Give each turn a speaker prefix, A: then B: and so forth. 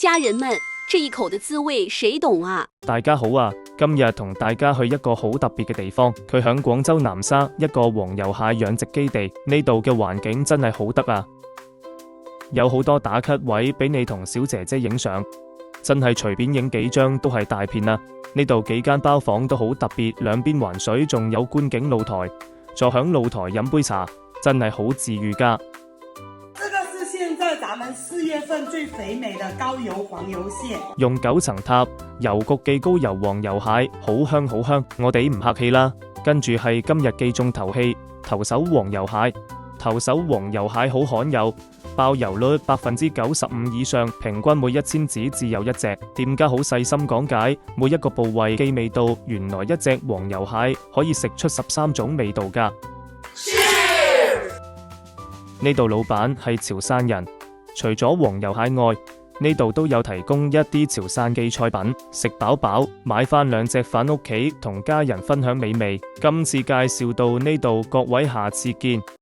A: 家人們，這一口的滋味誰懂啊？
B: 大家好啊，今日同大家去一個好特別嘅地方，佢響廣州南沙一個黃油蟹養殖基地，呢度嘅環境真係好得啊，有好多打卡位俾你同小姐姐影相，真係隨便影幾張都係大片啊。呢度幾間包房都好特別，兩邊環水，仲有觀景露台，坐響露台飲杯茶，真係好治愈噶。
C: 這個是現在咱們4月份最肥美的高油黃油蟹，
B: 用9層塔，油焗既高油黃油蟹，好香好香，我哋唔客氣啦。跟住係今日記重頭戲，頭手黃油蟹。頭手黃油蟹好罕有，爆油率95%以上，平均每1000隻只有一隻。店家好細心講解每一個部位嘅味道，原來一隻黃油蟹可以食出13種味道噶。呢度老闆係潮汕人，除咗黃油蟹外，呢度都有提供一啲潮汕嘅菜品。食飽飽，買翻2隻返屋企同家人分享美味。今次介紹到呢度，各位下次見。